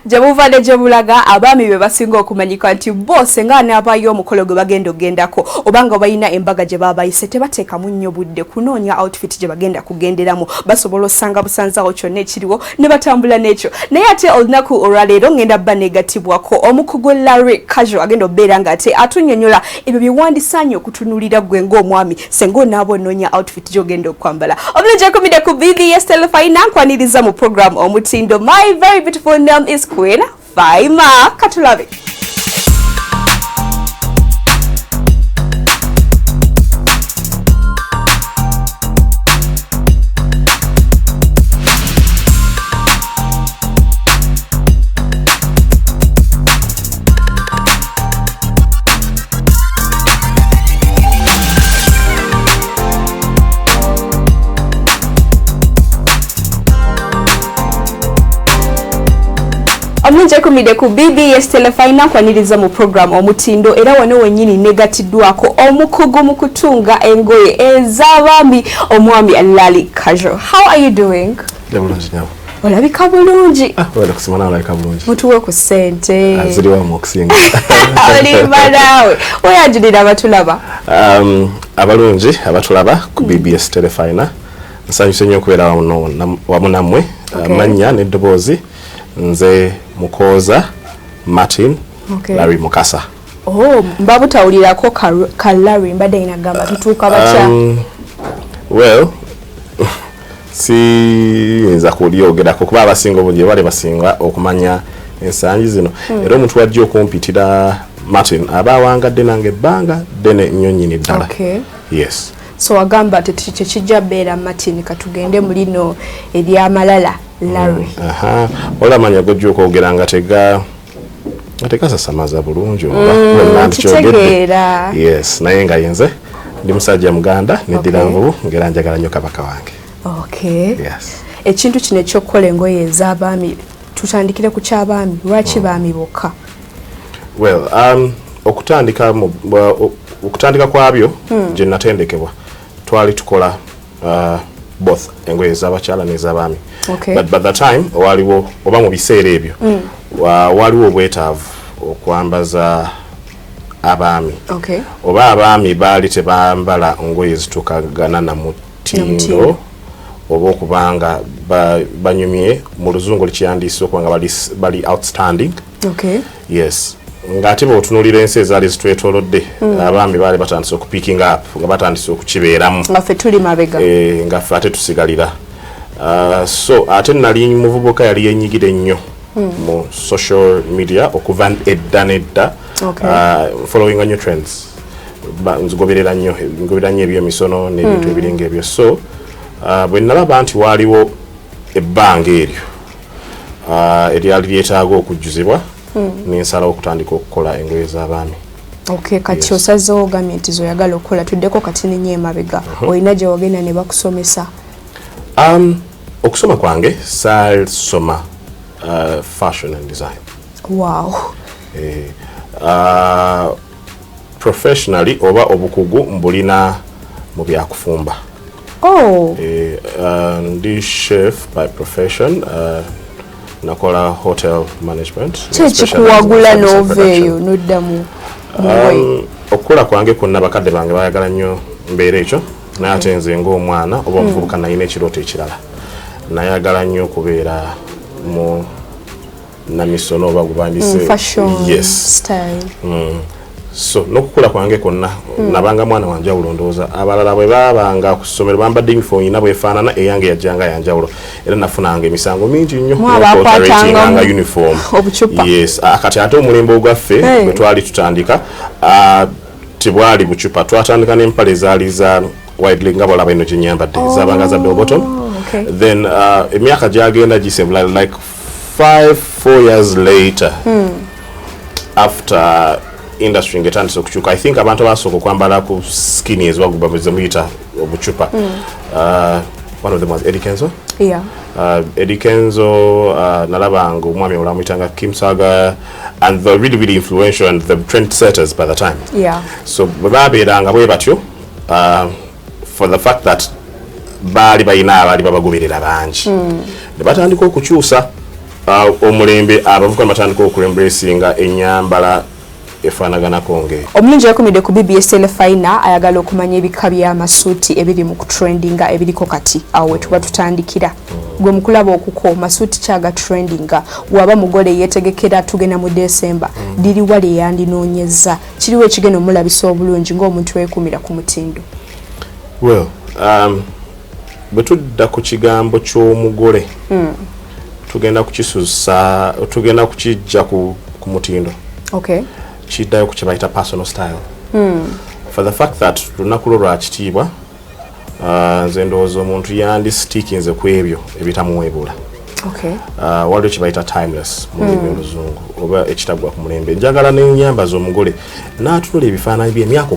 Jabuvade jabulaga abami be basinga okumanyika nti bose nga n'abayo omukolo gwe bagenda ogendako obanga balina embaga gye babayise tebateeka munnyo budde kunoonya outfit gye bagenda kugenderamu basobola osanga busanzawo kyonna ekiriwo ne batambula n'ekyo naye ate olunaku olwaleero ngenda bba neegattibwako omukugu Larry Casual agenda obeera ng'ate atunnyonnyola ebyo bye wandisaanye okutunuulira ggwe ng'omwami senga onaaba onoonya outfit gy'ogenda okwambala obulungi ekumide ku BBS Terefayina nkwaniriza mu program omutindo. My very beautiful name is Queen Faima. Katulabe. Omuntu ekumide ku BBS Terefayina nkwaniriza mu program omutindo era wano wennyini negatiddwako omukugu mu kutunga engoye ez'abaami omwami Larry Casual. How are you doing? Olabika bulungi. Wala kusimana olabika bulungi. Mutuwe ku ssente. Aziriwa mu okusinga. Olimba naawe. Oyajulira abatulaba? Abalungi abatulaba ku BBS Terefayina. Nsanyuse nnyo okubeera wamu nammwe. Amannya n'eddoboozi nze Mukoza Martin Larry Mukasa. Oh, mbabutawulirako ka Larry mbadde inagamba tutuuka batya? Well, nza kulyogerako kuba abasinga obungi bali basinga okumanya ensangi zino. Era omuntu wajja okumpitira Martin aba awangadde nange ebbanga ddene nnyo nnyini ddala. Okay. Yes. So wagamba tekijja beera Martin katugende mu lino ery'amalala Larry. Olamanya gojja okwogera nga tegasasamaza bulungi kitegeera. Yes, naye nga yenze ndi musajja muganda neddira nvubu ngera njagala nnyo kabaka wange. Okay. Yes. Ekintu kino ekyokukola engoye ez'abaami tutandikire ku ky'abaami lwaki baami bokka? Well, okutandika kwabyo gye natendekebwa twali tukola both engoye ez'abakyala n'ez'abaami. Okay. But by the time waliwo oba mu biseera ebyo waliwo obwetaavu okwambaza abaami. Okay. Oba abaami baali tebambala ngoye zitukagana na mutindo oba okubanga banyumye mu luzungu likiyandiise okubanga bali outstanding. Okay. Yes. Ng'ate bw'otunuulira ensi ezaali zitwetoolodde abaami baali batandise okupicking up nga batandise okukibeeramu nga ffe tuli mabega nga ffe ate tusigalira. So ate nali muvubuka yali yenyigira ennyo mu social media okuva edda nedda. Following new trends nzigoberera nnyo ebyemisono n'ebintu ebiringa ebyo. So bwe nalaba nti waaliwo ebbanga eryo eryali lyetaaga okujjuzibwa nensala okutandika okukola engoye z'abaami. Okay, kati osazeewo ogamye nti zoyagala okukola tuddeko kati ninye emabega olina gye wagenda ne bakusomesa? Okusoma kwange saasoma fashion and design. Wow. Professionally oba obukugu mbulina mu byakufumba. Oh. Ndi chef by profession. Nakola hotel management. Kikuwagula n'oveeyo n'oddamu okukola kwange kwonna bakadde bange bayagala nnyo mbeera ekyo naye ate nze ng'omwana oba omuvubuka nalina ekirooto ekirala nayagala nnyo okubeera mu namisono oba gubandise fashion style. So n'okukula kwange kwonna nabanga mwana wanjawulo ndowooza abalala bwe baabanga ku ssomero bambadde uniform ina bwefaanana eyange yajjanga yanjawulo era nafunanga emisango mingi nnyo nga uniform. Yes. Kati ate omulembe ogwaffe bwe twali tutandika tebwali bucupa twatandika n'empale ezaali za widely nga bolaba eno gye nyambadde zabanga za bell bottom. Then emyaka gyagenda gisembula like 4 years later after industry ngetandise okukyuka. I think abantu abasooka okwambala ku skinny ezibaguba bezemuyita obucupa. One of them was Eddie Kenzo. Yeah. Eddie Kenzo, nalabanga omwami olamuyitanga Kim Saga, and the really influential and the trendsetters by the time. Yeah. So bwe baabeeranga bwe batyo for the fact that baali balina abaali babagoberera bangi ne batandika okukyusa omulembe abavuka matandika okulembracinga ennyambala efaanagana konge. Omulungi yakomedde ku BBS Terefayina ayagala okumanya ebika by'amasuuti ebiri mu kutrendinga ebiriko kati awo we tuba tutandikira. Gwe mukulaba okuko masuuti kyaga trendinga waba mugole yeetegekera tugenda mu December diri wali yandinoonyeza kiriwo ekigenda omulabisa obulungi ng'omuntu weekumira ku mutindo. Well, bwe tudda ku kigambo ky'omugole tugenda kukisusa tugenda kukijja ku mutindo. Okay. Kiddayo ku kye bayita personal style. For the fact that lunaku lwo lwa kitiibwa nze ndowooza omuntu yandisitiikinze ku ebyo ebitamuweebula. Okay. Waliwo kye bayita timeless mu lulimi oluzungu oba ekitagwa ku mulembe. Njagala n'ennyambaza omugole n'atunula ebifaananyi by'emyaka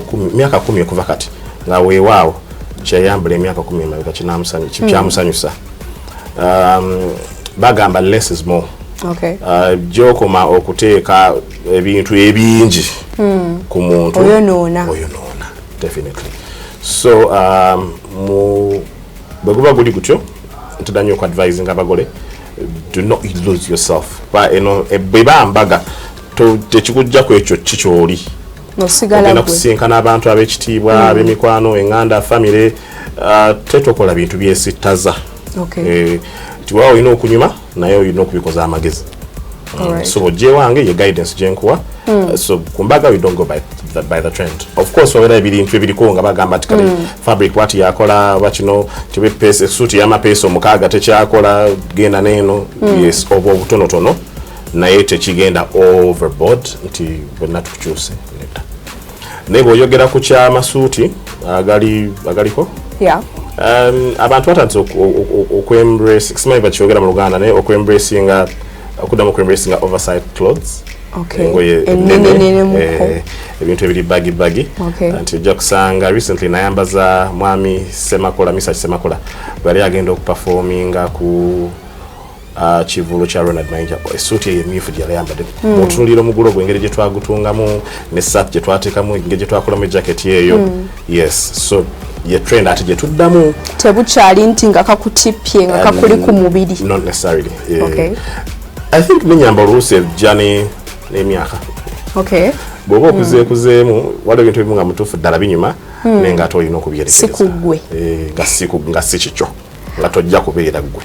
10 okuva kati nga weewaawo kyeyambula emyaka 10 emabega kyamusanyusa. Bagamba less is more. Okay. Gyokoma okuteeka ebintu ebingi ku muntu oyonoona definitely. So bwe guba guli gutyo ntera nnyo okwadvising abagole do not lose yourself. Bwe bambaga tekikujjako ekyo kikyoli ogenda kusinkana abantu ab'ekitiibwa ab'emikwano eŋŋanda famire tetokola bintu byesittaza. Tiwa olina okunyuma naye olina okubikoza amagezi. So gye wange ye guidance gye nkuwa. So kumbaga we don't go by the trend. Of course wabera ebintu ebiriko nga bagamba ati kale fabric what yakola oba kino tibe pese suit y'amapeeso omukaaga tekyakola genda neeno. Yes, oba obutonotono naye tekigenda overboard nti bwenna tukukyuse. Naye bw'oyogera ku ky'amasuuti agaliko abantu batandise okwembrace simanyi bakyogera mu Luganda naye okwembracinga okuddamu okwembracinga oversized clothes. Ebintu ebiri bagi nti ojja kusanga recently nayambaza mwami Semakola Misa Semakola bali agenda okuperforminga ku kivulo kya Ronald Mayinja esuuti ey'emmyufu gye yayambadde otunulira omugulo gw'engeri gye twagutungamu ne saati gye twateekamu engeri gye twakolamu ejaketi eyo. Yes, so ye trend ate gye tuddamu tebukyali nti nga kakutippye nga kakuli ku mubiri. Not necessarily. I think n'ennyamba oluusi ejja n'emyaka. Bw'oba okuzeekuzeemu waliwo ebintu ebimu nga mutuufu ddala binyuma naye ng'ate olina okubyerekereza. Si ku ggwe. Nga si kikyo nga tojja kubeera ggwe.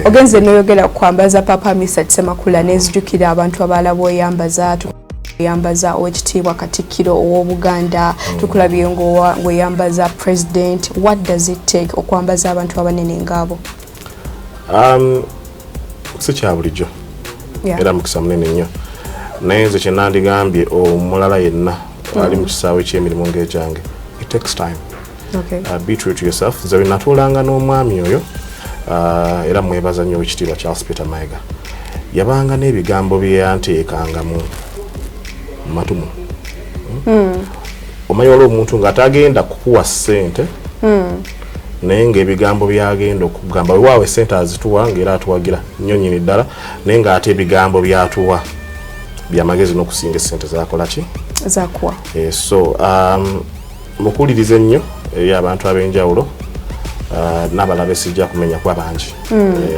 Ogenze n'oyogera ku kwambaza Papa Misa Ssemakula n'ezijjukira abantu abalala b'oyambaza yambaza owekitiibwa Katikkiro ow'Obuganda tukulabye ng'oyambaza President. What does it take okwambaza abantu abanene ng'abo? Si kya bulijjo era mukisa munene nnyo naye nze kye nandigambye omulala yenna ali mu kisaawe ky'emirimu ng'ekyange it takes time. Be true to yourself. Nze bwe natuulanga n'omwami oyo era mwebaza nnyo owekitiibwa Charles Peter Mayiga yabanga n'ebigambo bye yanteekanga mu matumu. Omanyi waliwo omuntu ng'atagenda kukuwa ssente naye ng'ebigambo byagenda okugamba wewaawo essente azituwa ng'era atuwagira nnyo nnyini ddala naye ng'ate ebigambo byatuwa byamagezi n'okusinga essente zakola ki zakuwa. So mukuulirize nnyo eri abantu ab'enjawulo n'abalala sijja kumenya kwa bangi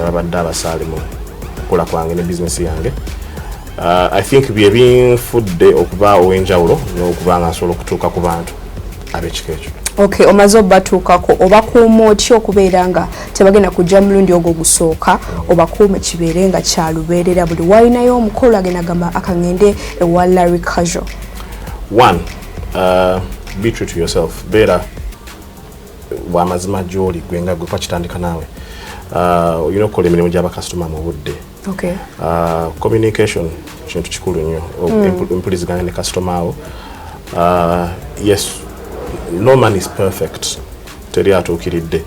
ababadde abasaale mu kukola kwange ne bizinesi yange. I think bye binfudde okuba ow'enjawulo n'okuba nga nsobola okutuuka ku bantu ab'ekika ekyo. Omaze obatuukako obakuuma otya okubeera nga tebagenda kujja mulundi ogwo gusooka obakuume kibeere nga kyalubeerera buli walinayo omukolo agenda gamba akangende ewa Larry Casual? One, be true to yourself. Beera bw'amazima gy'oli gwe nga gwe pakitandika naawe olina okukola emirimu gy'abakasitoma mu budde. Communication kintu kikulu nnyo empuliziganya ne kasitoma awo. Yes, no man is perfect teri atuukiridde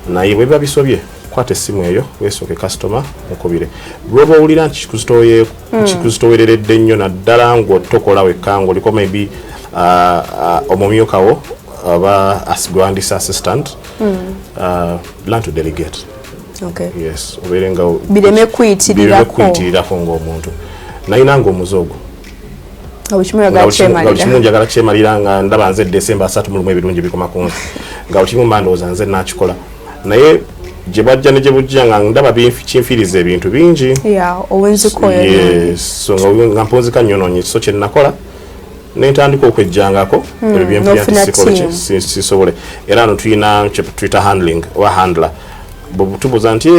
naye bwe biba bisobye kwata essimu eyo weesooke kasitoma mukubire lwoba owulira nti kikuzitowereredde nnyo naddala ng'otokola wekka ng'oliko maybe omumyukawo oba grandis assistant learn to delegate. Yes, obeere nga bireme kuyitirirako ng'omuntu nayina ng'omuzoogo Galukimu njagala kyemalira nga ndaba nze December 3 ebirungi bikoma kunzi nga lukimu mbandowooza nze nakikola naye gye bajja ne gye bujja nga ndaba kinfiiriza ebintu bingi yes so nga mponzika nnyononye so kye nakola n'entandika okwejjangako ebyo byempulira nti sisobole era no tulina tuyita handling oba handler tubuuza nti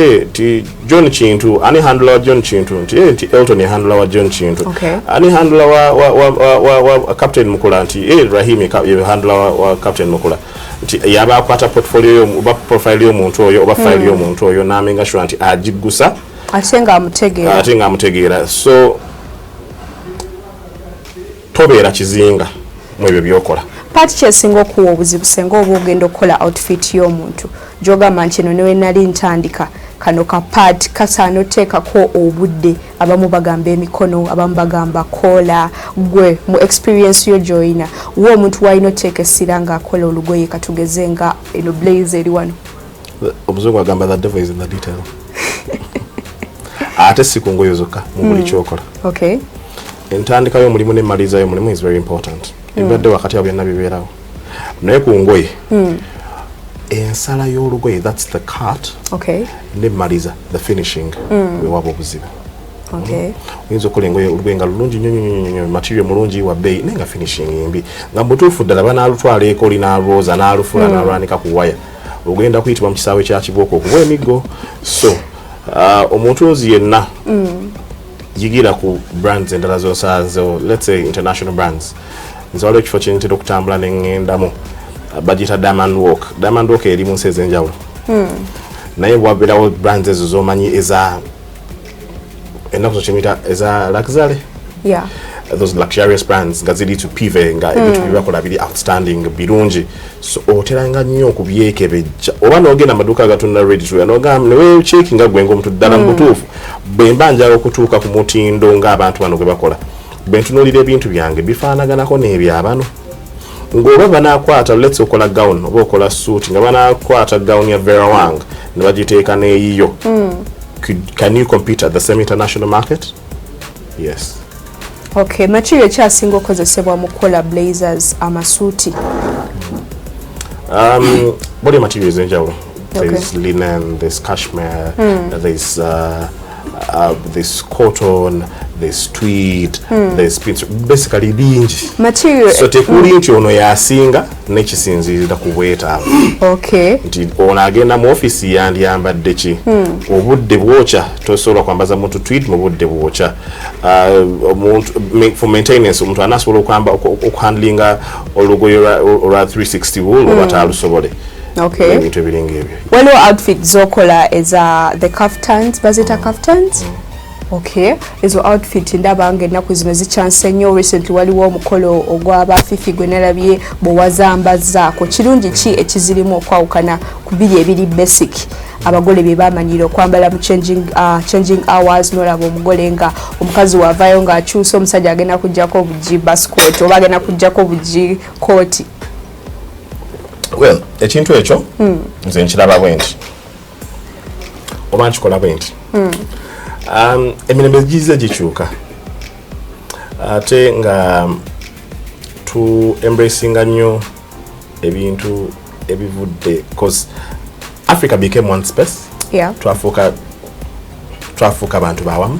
John Kintu ani handler wa John Kintu nti Elton ye handler wa John Kintu ani handler wa Captain Mukula nti Rahim ye handler wa Captain Mukula nti yaba akwata portfolio oba profile y'omuntu oyo oba file y'omuntu oyo n'amenga sure nti agigusa ate nga amutegeera so tobeera kizinga mu ebyo byokola Pati kyesinga okuwa obuzibu senga oba ogenda okukola outfit y'omuntu gy'ogamba nti eno newe nali ntandika kano ka part kasaana oteekako obudde abamu bagamba emikono abamu bagamba kola gwe mu experience yo gy'olina wa omuntu w'alina oteeka essira ng'akola olugoye katugeze nga eno blaze eri wano omuzungu agamba the devil is in the detail ate si ku ngoye zokka mu buli kyokola entandika y'omulimu n'emmaliza y'omulimu is very important ebadde wakati wa byonna bibeerawo naye ku ngoye ensala y'olugoye that's the cut n'emmaliza the finishing wewaba obuzibu oyinza okukola engoye olugoye nga lulungi nnyo material mulungi wa bbeeyi naye nga finishing mbi nga mutuufu ddala banaalutwala eko linaalwoza n'alufula n'alwanika ku waya ogenda kuyitibwa mu kisaawe kya kibooko okuba emiggo so omutunzi yenna yigira ku brands endala z'osazewo let's say international brands nze waliwo ekifo kye ntera okutambula ne ŋŋendamu bagiyita diamond walk eri mu nsi ez'enjawulo naye wabeerawo brands ezo z'omanyi ennaku zo kyemuyita eza luxury those luxurious brands nga ziri to pive nga ebintu byebakola biri outstanding birungi so oteranga nnyo okubyekebejja oba n'ogenda amaduuka agatunda ready to wear n'ogamba neweekyeki nga gwe ng'omuntu ddala mu butuufu bwe mba njala okutuuka ku mutindo ng'abantu bano gwe bakola bwe ntunuulira ebintu byange bifaanaganako n'ebyabano ng'oba banaakwata let's okola gown oba okola suit nga banaakwata gown ya Vera Wang ne bagiteeka n'eyiyo can you compete at the same international market? Yes. Material kyasinga okozesebwa mu kukola blazers amasuuti body materials enjawulo there's linen, there's cashmere, there's cotton, there's tweed, there's pins, basically bingi material so tekuli nti ono yasinga n'ekisinziirira ku bwetaavu nti ono agenda mu ofisi yandiyambadde ki obudde bwokya tosobola kwambaza muntu tweed mu budde bwokya for maintenance omuntu anasobola okuhandlinga olugoye olwa 360 wool oba taalusobole ebintu ebiringa ebyo waliwo outfit zokola eza the kaftans bazita kaftans ezo outfit ndaba ng'ennaku zino zikyanse nnyo recently waliwo omukolo ogw'abafifi gwe nalabye bwewazambazaako kirungi ki ekizirimu okwawukana ku biri ebiri basic abagole bye bamanyira okwambala mu changing hours n'olaba omugole nga omukazi wavayo ng'akyusa omusajja agenda kuggyako obugi bascoot oba agenda kuggyako obugi kooti well ekintu ekyo nze nkiraba bwe nti oba nkikola bwe nti emirembe gize gikyuka ate nga tu embracinga nnyo ebintu ebivudde cause Africa became one space twafuuka abantu bawamu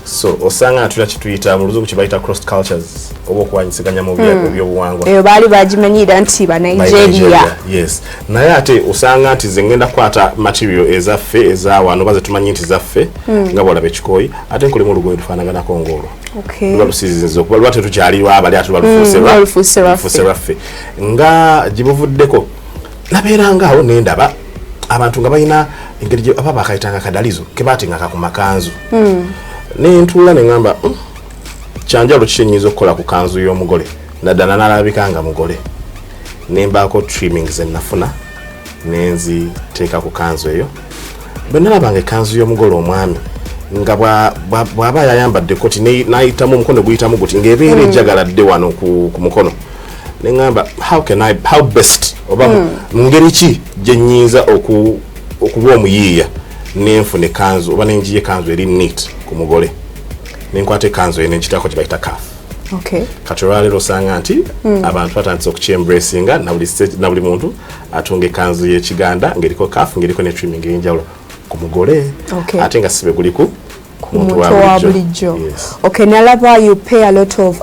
so osanga tula kituyita mu luzungu kibayita cross cultures oba okuwanyisiganya mu byobuwangwa eyo baali bagimanyira nti ba Nigeria yes naye ate osanga nti ze ngenda kwata material ezaffe ezawano baze tumanyi nti zaffe nga bwolaba ekikoyi ate nkolimu olugoye lufaanaganako ng'olwo lusizizo kuba lwate tukyaliwo abali ate balufuuse lwaffe nga gibuvuddeko nabeerangaawo nendaba abantu nga balina engeri gye aba bakayitanga kadalizo ke baatingaka ku makanzu nentuula ne ngamba kyanjalo kikyenyiza okukola ku kanzu y'omugole naddala nalabika nga mugole nembaako trimming ze nafuna nenziteeka ku kanzu eyo bwe nalabanga ekanzu y'omugole omwami nga bw'aba yayambadde koti nayitamu omukono guyitamu guti ng'ebeera ejjagaladde wano ku mukono ne ngamba how best oba ngeri ki gye nnyinza okuba omuyiiya nenfuna ekanzu oba nenjiya ekanzu eri neat ku mugole nenkwata ekanzu eyo nenkitaako kye bayita kafu Okay. Kati olwaleero osanga nti abantu batandise okukyembracinga na buli muntu atunga ekanzu y'ekiganda ng'eriko kaafu ng'eriko ne trimming ey'enjawulo ku mugole ate nga sibe guliku ku muntu wa bulijjo. Okay, nalaba you pay a lot of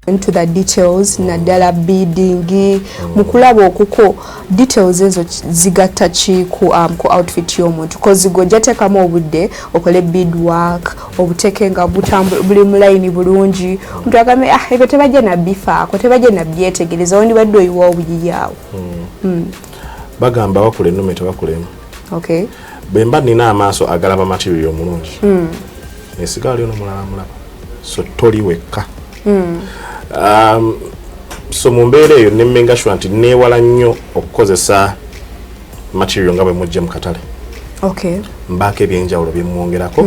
into the details naddala beading mukulaba okuko details ezo zigatta ki ku outfit y'omuntu because gojja teekamu obudde okole bead work obutekenga buli mu line bulungi omuntu agambe ebyo tebajja nabbifaako tebajja nabbyetegereza ondi badde oyiwa obuyiyi awo. Bagamba wakula ennume tebakulemu. Okay. Bwe mba nina amaaso agalaba material omulungi nesiga wali ono mulala mulaba so toli wekka. So mu mbeera eyo ne mmenga sure nti neewala nnyo okukozesa material nga bwe mujja mu katale. Okay. Mbaako ebyenjawulo bye mwongerako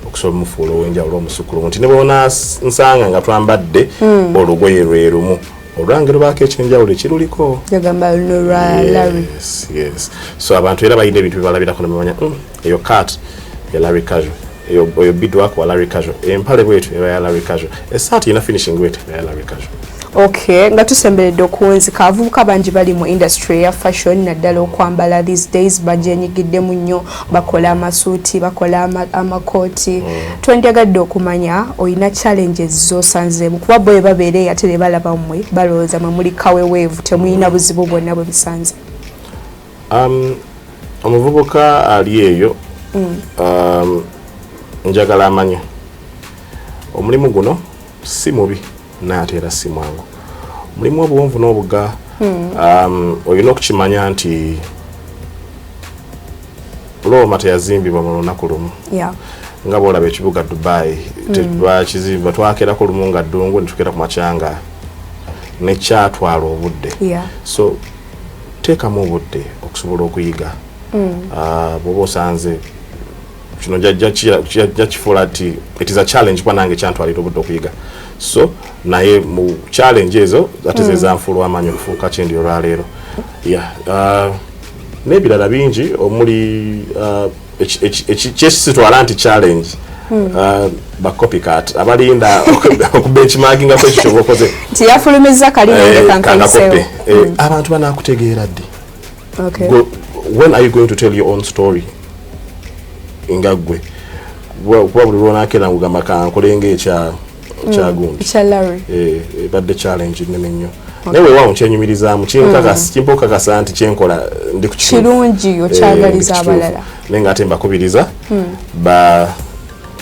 okusobola omufuula ow'enjawulo omusukulumu nti ne bwona nsanga nga twambadde olugoye lwe lumu olwange lubaako ekyenjawulo ekiruliko. Yagamba luno lwa Larry. Yes. So abantu era balina ebintu byebalabirako ne bamanya eyo cut ya Larry Casual. Oyo beadwork wa Larry Casual. Empale bwetu ya Larry Casual. Esaati ina finishing bwetu ya Larry Casual. Okay, nga tusemberedde okunzika abavubuka bangi bali mu industry ya fashion naddala okwambala these days bajenyigiddemu nnyo bakola amasuuti bakola amakooti. Twandyagadde okumanya olina challenges z'osanzeemu kuba bo babeere ate ne balaba mmwe balowooza mwe muli kaweweevu temulina buzibu bwonna bwe bisanze. Omuvubuka ali eyo njagala amanya omulimu guno si mubi naate era si mwangu. Mulimu obuwonvu n'obuga olina okukimanya nti Roma teyazimbibwa mu lunaku lumu. Nga bw'olaba ekibuga Dubai tebakizimba twakerako lumu nga ddungu ne tukera ku makyanga nekyatwala obudde. So teekamu obudde okusobola okuyiga. Bw'oba osanze kino jajja kifuula nti it is a challenge kuba nange kyantwalira obudde okuyiga. So naye mu challenge ezo ate ze zanfuula amaanyi okufuuka kyendi olwaleero. N'ebirala bingi omuli kyesitwala nti challenge ba copycat abalinda okubenchmarkinga kwekyo kyoba okoze nti yafulumizza kalinange kankanyiseewo. Abantu banaakutegeera ddi. When are you going to tell your own story? Ingagwe kuba buli lwonaakera ngugamba kankolenga ekyagundi badde challenge nnene nnyo naye weewaawo nkyenyumirizaamu kimpa okakasa nti kyenkola ndi ku kirungi okyagaliza abalala naye nga ate mbakubiriza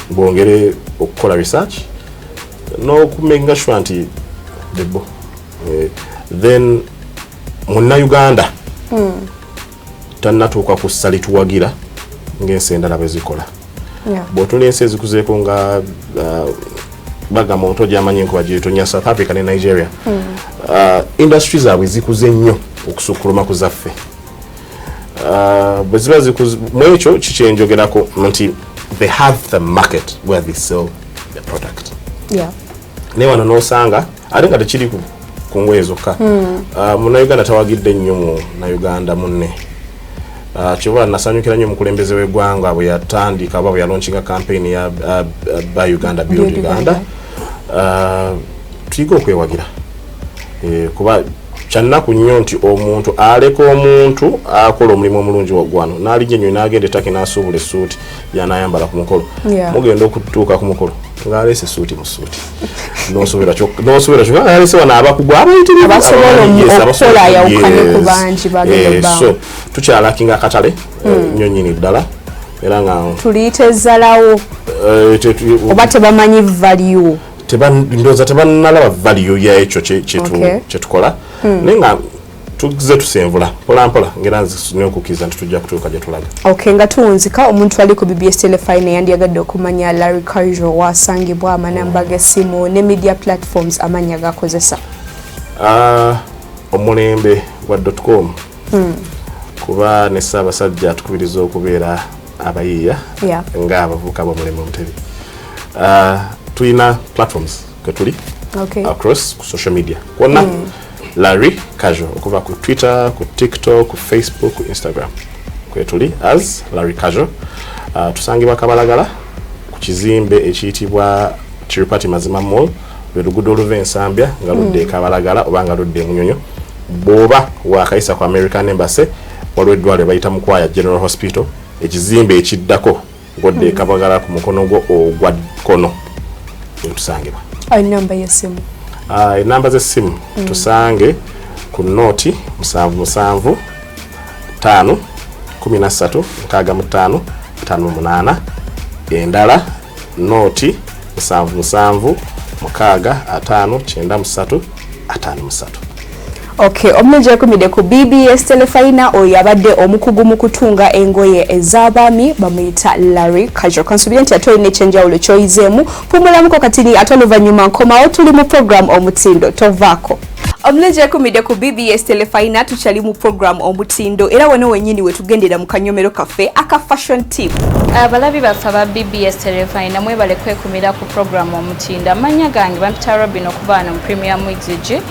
bongere okukola research n'okumenga sure nti debbo then Munnayuganda tannatuuka ku salituwagira ng'ensi endala bwe zikola. Bw'otula ensi ezikuzeeko nga bagamba omuntu ogyamanyi enkuba gyetonya South Africa ne Nigeria. Industry zaabwe zikuze nnyo okusukkuluma ku zaffe. Bwe ziba mu ekyo kikyenjogerako nti they have the market where they sell the product. Naye wano n'osanga ate nga tekiri ku ngoye zokka. Munnayuganda tawagidde nnyo mu Uganda munne. Kiva nasanyukira nnyo omukulembeze w'eggwanga bwe yatandika oba bwe yalaunchinga campaign ya Buy Uganda Build Uganda. Tuyiga okwewagira kuba kyannaku nnyo nti omuntu aleka omuntu akola omulimu omulungi waggwano n'alijja nnyo n'agenda ettaka n'asuubula essuuti y'anaayambala ku mukolo. Mugenda okutuuka ku mukolo ng'aleese essuuti mu ssuuti n'osuubira kyokka alese wano abakugwa abayitirivu abasobola ayawukane ku bangi bagenda so tukyalakinga akatale nnyo nnyini ddala era nga tuliyita ezzalawo oba tebamanyi value ndowooza tebannalaba value y'ekyo kyetukola naye nga tugize tusenvula mpola mpola ngera nzinokukkiriza nti tujja kutuuka gye tulaga. Nga tuwunzika omuntu ali ku BBS Terefayina yandyagadde okumanya Larry Casual wasangibwa amanamba g'essimu ne media platforms amanya gakozesa. Omulembe gwa .com kuba ne Ssaabasajja atukubiriza okubeera abayiiya ng'abavubuka b'omulembe Omutebi. Tulina platforms ke tuli across ku social media kwonna Larry Casual okuva ku Twitter, ku TikTok, ku Facebook, ku Instagram kwe tuli as Larry Casual. Tusangibwa Kabalagala ku kizimbe ekiyitibwa Tirupati Mazima Mall luguudo oluva ensambya nga ludde Kabalagala oba nga ludde Munyonyo bw'oba waakayisa ku American Embassy waliwo eddwaliro bayita Mukwaya General Hospital ekizimbe ekiddako ng'odde Kabalagala ku mukono gwo ogwa kkono tusangibwa. Enamba y'essimu enamba z'essimu tusange ku nooti 77 5 13 65 58 endala nooti 77 6 5 93 53. Okay, omulungi yakumide ku BBS Terefayina oyo abadde omukugu mu kutunga engoye ez'abaami bamuyita Larry Kajo. Kansubira nti ate olina ekyenjawulo ky'oyizeemu pumulamuko katini ate oluvannyuma nkomawo tuli mu program Omutindo tovaako. Omulungi yakumide ku BBS Terefayina tukyali mu program Omutindo era wano wennyini wetugendera mu kanyomero kaffe aka fashion tip. Abalabi baffe aba BBS Terefayina mwebale kwekumira ku program Omutindo. Amannya gange bampita Robin okubaana mu Premier Mixigi.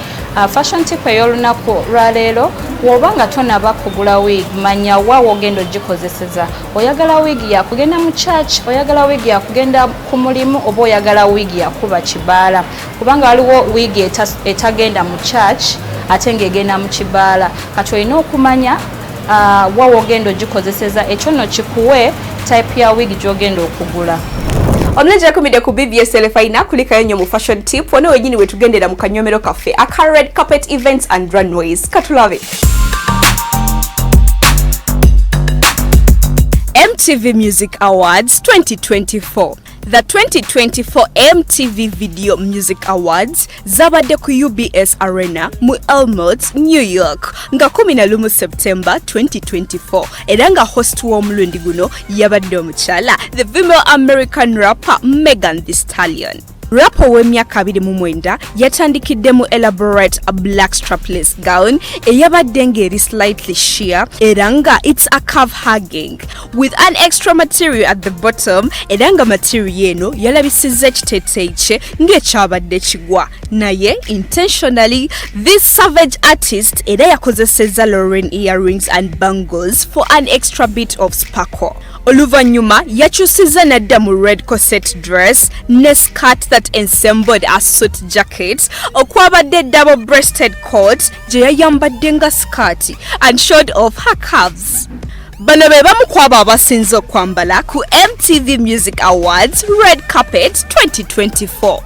Fashion tip ey'olunaku lwaleero bw'oba nga tonaba kugula wig manya wa wogenda ogikozeseza. Oyagala wig yakugenda mu church, oyagala wig yakugenda ku mulimu oba oyagala wig yakuba kibaala. Kubanga waliwo wig etagenda mu church ate ng'egenda mu kibaala. Kati olina okumanya wa wogenda ogikozeseza ekyo nno kikuwe type ya wig gy'ogenda okugula. Omulungi yakumide ku BBS Terefayina kulikayo nnyo mu fashion tip wano wenyini wetugendera mu kanyomero kaffe aka red carpet events and runways. Katulabe. MTV Music Awards 2024. The 2024 MTV Video Music Awards zabadde ku UBS Arena mu Elmont, New York nga 11 September 2024 era nga host w'omulundi guno yabadde omukyala the female American rapper Megan Thee Stallion. Rapper w'emyaka 29 yatandikidde mu elaborate a black strapless gown eyabadde ng'eri slightly sheer era nga it's a calf hugging with an extra material at the bottom era nga material eno yalabisizza ekiteeteeyi kye ng'ekyabadde kigwa naye intentionally this savage artist era yakozesezza Lauren earrings and bangles for an extra bit of sparkle. Oluvannyuma yakyusizza nadda mu red corset dress ne skirt that ensembled a suit jacket okwabadde double breasted coat gye yayambadde nga skirt and showed off her calves. Bano be bamu ku abo abasinze okwambala ku MTV Music Awards Red Carpet 2024.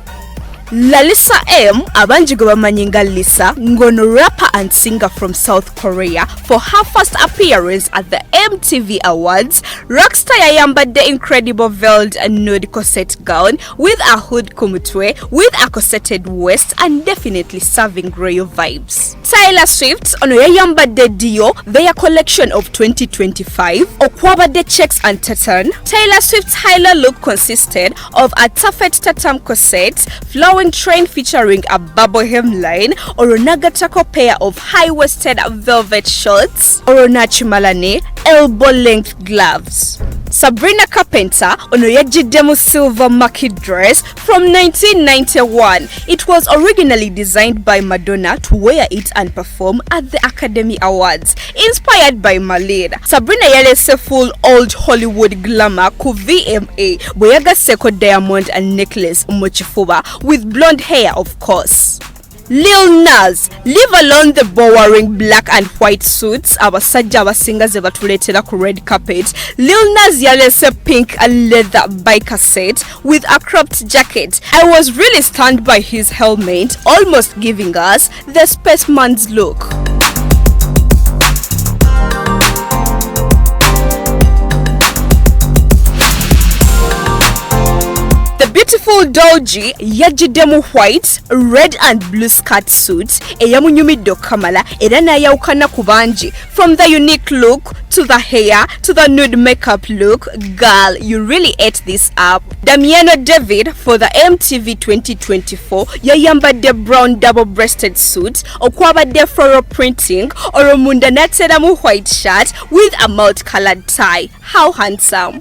Lalisa M, abanji gwe bamanyi nga Lisa, ngono rapper and singer from South Korea for her first appearance at the MTV Awards. Rockstar yayambadde incredible veiled and nude corset gown with a hood kumutwe with a corseted waist and definitely serving royal vibes. Taylor Swift ono yayambadde Dio their collection of 2025 okwabadde checks and tartan. Taylor Swift's high look consisted of a taffet tartan corset, flowing train featuring a bubble hemline or a nagatako pair of high-waisted velvet shorts or nachimalane elbow-length gloves. Sabrina Carpenter ono yajiddemu silver murky dress from 1991. It was originally designed by Madonna to wear it and perform at the Academy Awards. Inspired by Malid, Sabrina yalese full old Hollywood glamour ku VMA bwe yagaseko diamond and necklace mu kifuba with blonde hair of course. Lil Nas, leave alone the boring black and white suits abasajja abasinga ze batuleetera ku red carpet. Lil Nas yalese pink leather biker set with a cropped jacket. I was really stunned by his helmet, almost giving us the spaceman's look. Beautiful Doji yajiddemu white, red and blue skirt suit eyamunyumidde okamala era n'ayawukana ku bangi from the unique look to the hair to the nude makeup look. Girl, you really ate this up. Damiano David for the MTV 2024 yayambadde brown double-breasted suit okwabadde floral printing oromunda n'ateramu white shirt with a multicolored tie. How handsome.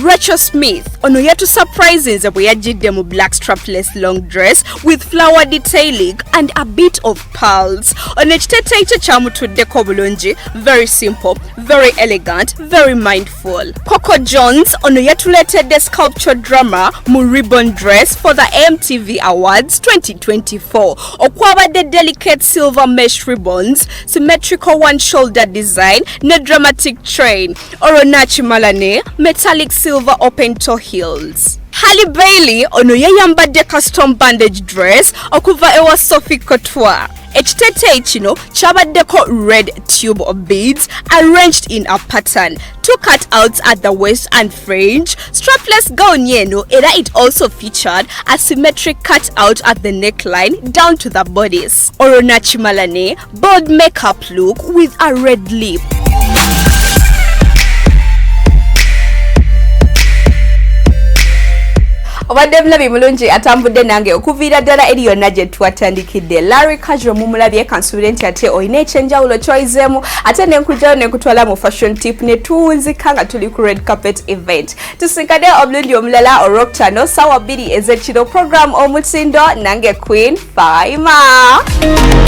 Rachel Smith ono yatusurprises bwe yajjidde mu black strapless long dress with flower detailing and a bit of pearls. Ono ekiteeteeyi kye kyamutuddeko bulungi, very simple, very elegant, very mindful. Coco Jones ono yatuleetedde sculpture drama mu ribbon dress for the MTV Awards 2024. Okwabadde delicate silver mesh ribbons, symmetrical one shoulder design ne dramatic train. Oronachi Malane, metallic silver open toe heels. Halle Bailey ono yayambadde custom bandage dress okuva ewa Sophie Couture. Ekiteeteeyi kino kyabaddeko red tube of beads arranged in a pattern, 2 cutouts at the waist and fringe, strapless gown yeno era it also featured a symmetric cutout at the neckline down to the bodice. Oronachi Malane, bold makeup look with a red lip. Obadde mulabi mulungi atambudde nange okuviira ddala eri yonna gye twatandikidde. Larry Casual mumulabye kansuubire nti ate olina ekyenjawulo kyoyizeemu ate nenkujjayo nekutwala mu fashion tip ne tuwunzika nga tuli ku red carpet event. Tusinkane omulundi omulala olwokutaano ssaawa 2 ez'ekiro program omutindo nange Queen Faima.